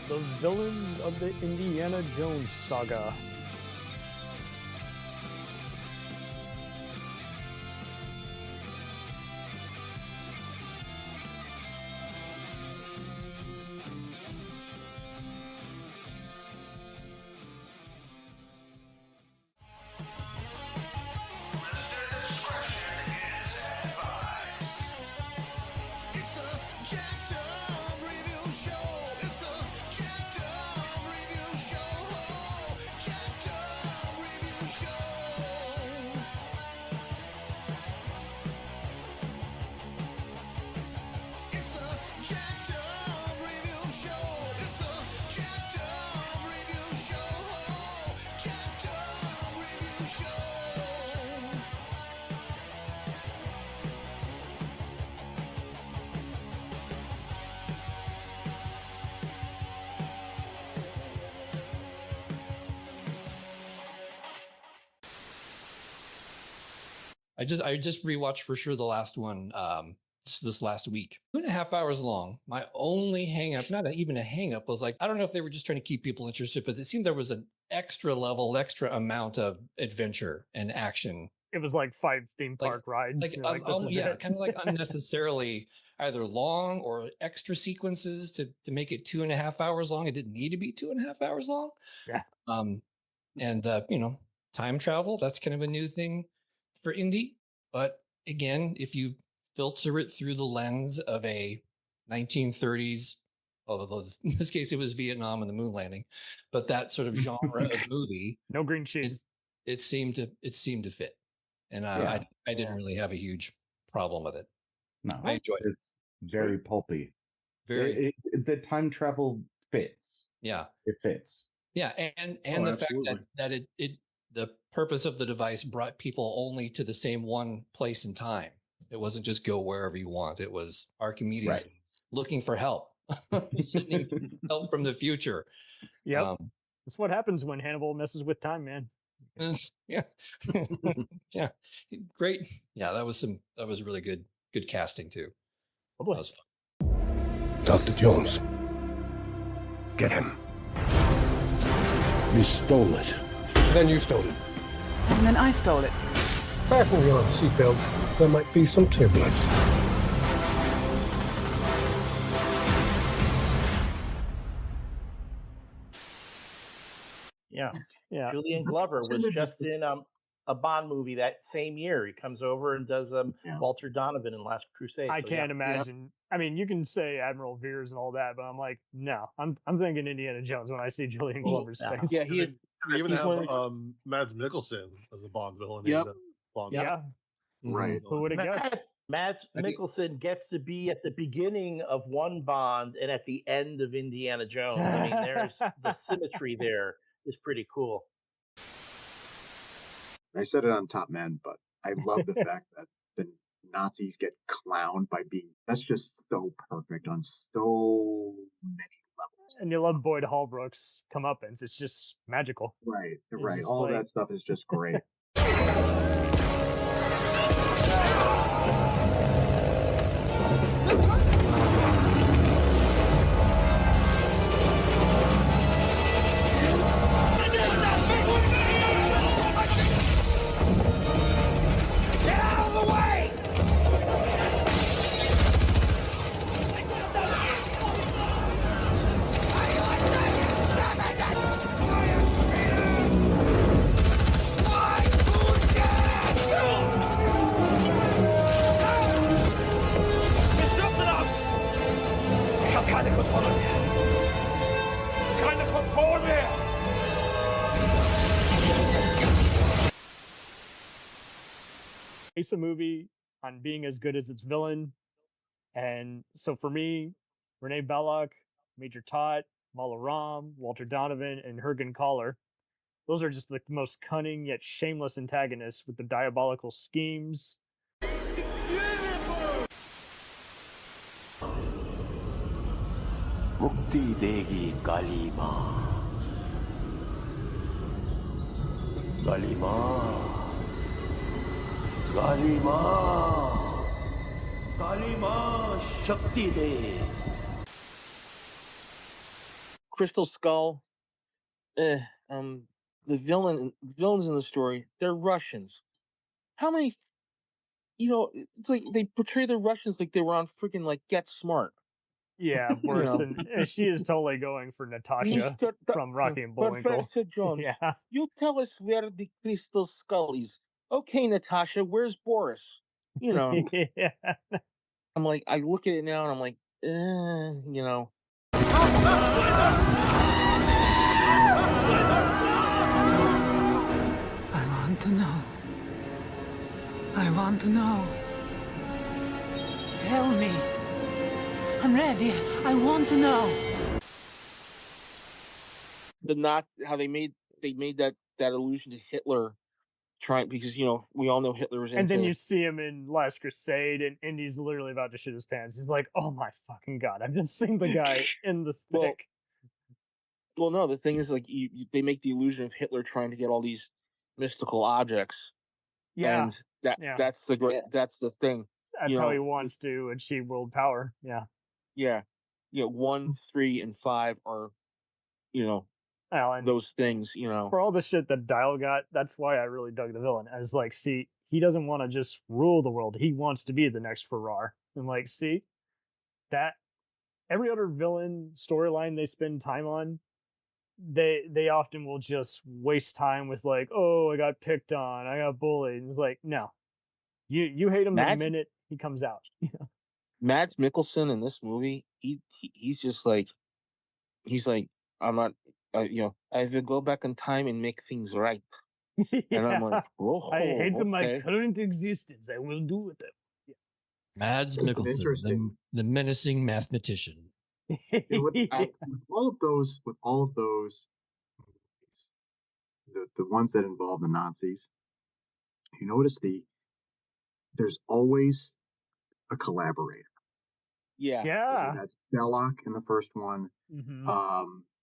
The villains of the Indiana Jones saga. I just rewatched for sure the last one this last week. 2.5 hours long. My only hang up, not even a hang up, was like, I don't know if they were just trying to keep people interested, but it seemed there was an extra amount of adventure and action. It was like 5 theme park rides. Kind of like unnecessarily either long or extra sequences to make it 2.5 hours long. It didn't need to be 2.5 hours long. Yeah. And time travel, that's kind of a new thing for Indy. But again, if you filter it through the lens of a 1930s, although in this case it was Vietnam and the moon landing, but that sort of genre of movie, no green cheese. It seemed to fit, and I didn't really have a huge problem with it. No, I enjoyed it. It's very pulpy. The time travel fits. Yeah, it fits. Yeah, and the absolutely. Fact that the purpose of the device brought people only to the same one place and time. It wasn't just go wherever you want. It was Archimedes looking for help, sending help from the future. Yeah, that's what happens when Hannibal messes with time, man. Yeah, yeah, great. Yeah, that was really good casting too. That was fun. Dr. Jones, get him. You stole it. Then you stole it. And then I stole it. Fasten your seatbelt. There might be some turbulence. Yeah. Yeah. Julian Glover was just in a Bond movie that same year. He comes over and does Walter Donovan in Last Crusade. I can't imagine. I mean, you can say Admiral Veers and all that, but I'm like, no, I'm thinking Indiana Jones when I see Julian Glover's face. Yeah, he is. We even have Mads Mikkelsen as a Bond villain. Yep. Yeah. Right. Who would have guessed? Mads Mikkelsen gets to be at the beginning of one Bond and at the end of Indiana Jones. I mean, there's the symmetry there is pretty cool. I said it on Top Men, but I love the fact that the Nazis get clowned by that's just so perfect on so many levels. And you love Boyd Holbrook's comeuppance. It's just magical. Right. All that stuff is just great. Base a movie on being as good as its villain. And so for me, Renee Belloc, Major Toht, Mola Ram, Walter Donovan, and Jürgen Kohler. Those are just the most cunning yet shameless antagonists with the diabolical schemes. मुक्ति देगी काली माँ काली माँ काली माँ काली माँ शक्ति दे Crystal Skull. The villains in the story, they're Russians. How many? It's like they portray the Russians like they were on freaking like Get Smart. Yeah, worse. And she is totally going for Natasha from Rocky and Bullwinkle. Professor Jones, Yeah. you tell us where the Crystal Skull is. Okay, Natasha, where's Boris? Yeah. I'm like, I look at it now and I'm like, I want to know. I want to know. Tell me. I'm ready. I want to know. How they made that allusion to Hitler, because we all know Hitler was. And then you see him in Last Crusade, and Indy's literally about to shit his pants. He's like, "Oh my fucking god! I've just seen the guy in the stick." Well, no. The thing is, like, they make the illusion of Hitler trying to get all these mystical objects. Yeah, and that's the thing. That's how he wants to achieve world power. Yeah. Yeah. 1, 3, and 5 are, and those things. For all the shit that Dial got, that's why I really dug the villain. As like, see, he doesn't want to just rule the world. He wants to be the next Farrar. And like, see, that every other villain storyline they spend time on, they often will just waste time with like, oh, I got picked on, I got bullied. And it's like, no, you hate him the minute he comes out. Mads Mikkelsen in this movie, he's just like, I'm not, I have to go back in time and make things right. And I'm like, I hate my current existence. I will do with it. Yeah. Mads Mikkelsen, the menacing mathematician. With all of those, the ones that involve the Nazis, you notice there's always a collaborator. Yeah. That's Belloc in the first one. Mm-hmm.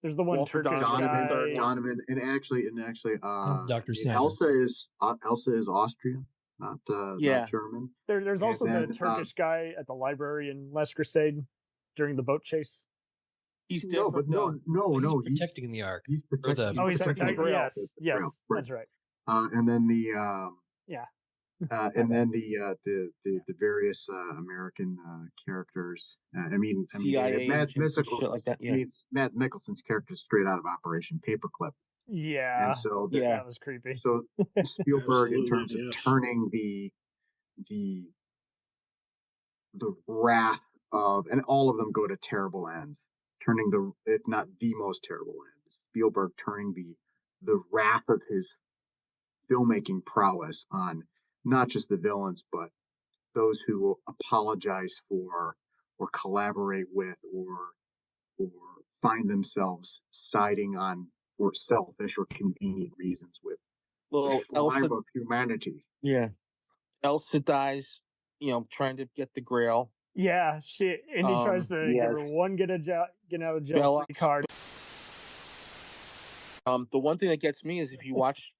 There's the one Turkish guy. Donovan, and actually, Dr. Saga. Elsa is Austrian, not German. There's also the Turkish guy at the library in Last Crusade during the boat chase. He's different. No. He's protecting the Ark. He's protecting. He's protecting. Grail. Yes, Grail. That's right. And then the various American characters. Mads Mikkelsen's character straight out of Operation Paperclip. Yeah, and so that was creepy. So Spielberg, in terms of turning the wrath of, and all of them go to terrible ends, turning if not the most terrible end, Spielberg turning the wrath of his filmmaking prowess on not just the villains, but those who will apologize for or collaborate with or find themselves siding on for selfish or convenient reasons with the life of humanity. Yeah. Elsa dies, trying to get the Grail. Yeah, he tries to give her one get out of jail free card. The one thing that gets me is if you watch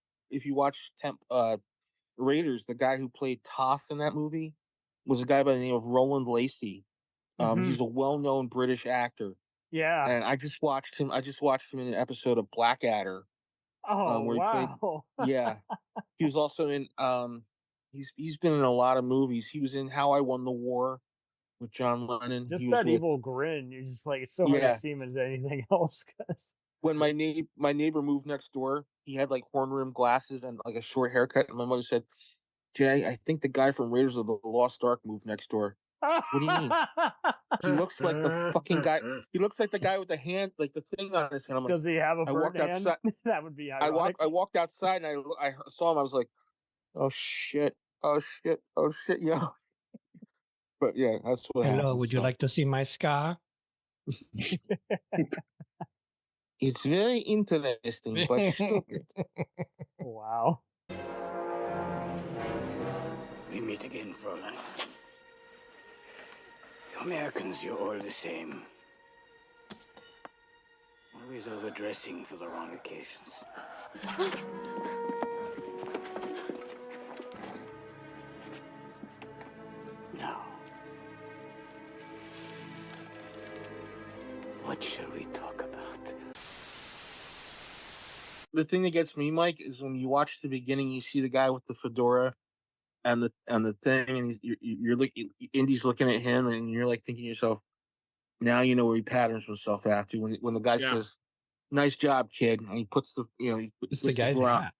Raiders, the guy who played Toth in that movie was a guy by the name of Roland Lacey. He's a well-known British actor. Yeah. And I just watched him in an episode of Blackadder. Oh, where wow. He was also in he's been in a lot of movies. He was in How I Won the War with John Lennon. Just that evil grin. You're just like, it's so hard to see him as anything else. When my neighbor moved next door, he had like horn-rimmed glasses and like a short haircut. And my mother said, Jay, I think the guy from Raiders of the Lost Ark moved next door. What do you mean? He looks like the fucking guy. He looks like the guy with the hand, like the thing on his hand. I'm like, does he have a burnt hand? That would be ironic. I walked outside and I saw him. I was like, oh shit. Yeah. But yeah, that's what happened. Hello, would you like to see my scar? It's very interesting, but stupid. Wow. We meet again, Fräulein. You Americans, you're all the same. Always overdressing for the wrong occasions. Now, what shall we talk about? The thing that gets me, Mike, is when you watch the beginning, you see the guy with the fedora and the thing, and you're looking, Indy's looking at him, and you're like thinking to yourself, now you know where he patterns himself after. When the guy says, "Nice job, kid," and he puts it's the guy's hat.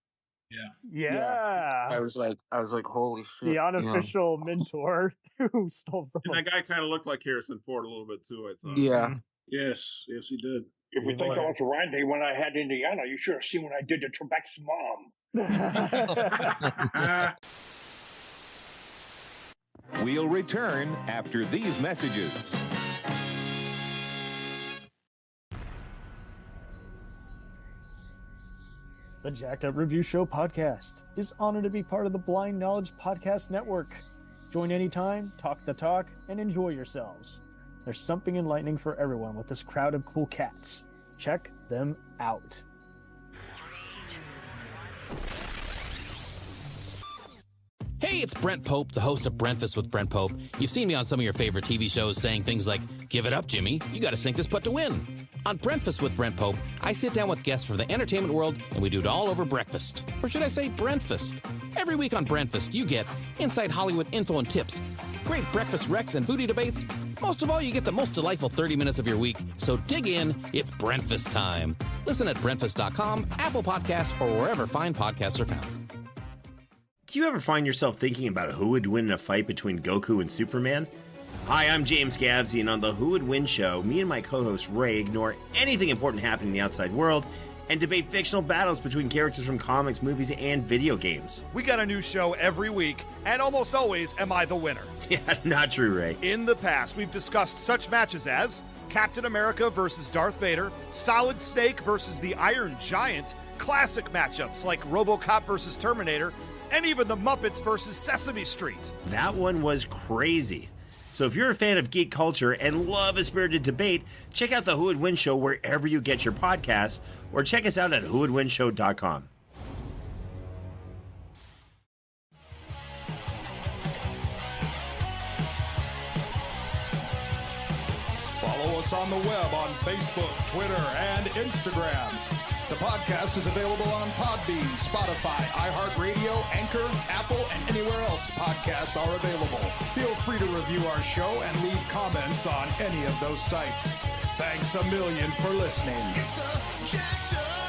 Yeah. I was like, holy shit! The unofficial mentor who stole from And him. that guy kind of looked like Harrison Ford a little bit too, I thought. Yeah. Yes, he did. If we think I was Randy when I had Indiana, you should have seen when I did to Trebek's mom. We'll return after these messages. The Jacked Up Review Show podcast is honored to be part of the Blind Knowledge Podcast Network. Join anytime, talk the talk, and enjoy yourselves. There's something enlightening for everyone with this crowd of cool cats. Check them out. Hey, it's Brent Pope, the host of Breakfast with Brent Pope. You've seen me on some of your favorite TV shows saying things like, "Give it up, Jimmy. You got to sink this putt to win." On Breakfast with Brent Pope, I sit down with guests from the entertainment world, and we do it all over breakfast. Or should I say Brentfast? Every week on Brentfast, you get inside Hollywood info and tips, great breakfast recs and foodie debates. Most of all, you get the most delightful 30 minutes of your week. So dig in. It's Brentfast time. Listen at Brentfast.com, Apple Podcasts, or wherever fine podcasts are found. Do you ever find yourself thinking about who would win in a fight between Goku and Superman? Hi, I'm James Gavsey, and on the Who Would Win show, me and my co-host Ray ignore anything important happening in the outside world and debate fictional battles between characters from comics, movies, and video games. We got a new show every week, and almost always am I the winner. Yeah, not true, Ray. In the past, we've discussed such matches as Captain America versus Darth Vader, Solid Snake versus the Iron Giant, classic matchups like RoboCop versus Terminator, and even the Muppets versus Sesame Street. That one was crazy. So if you're a fan of geek culture and love a spirited debate, check out the Who Would Win show wherever you get your podcasts, or check us out at whowouldwinshow.com. Follow us on the web on Facebook, Twitter, and Instagram. The podcast is available on Podbean, Spotify, iHeartRadio, Anchor, Apple, and anywhere else podcasts are available. Feel free to review our show and leave comments on any of those sites. Thanks a million for listening. It's a jacked up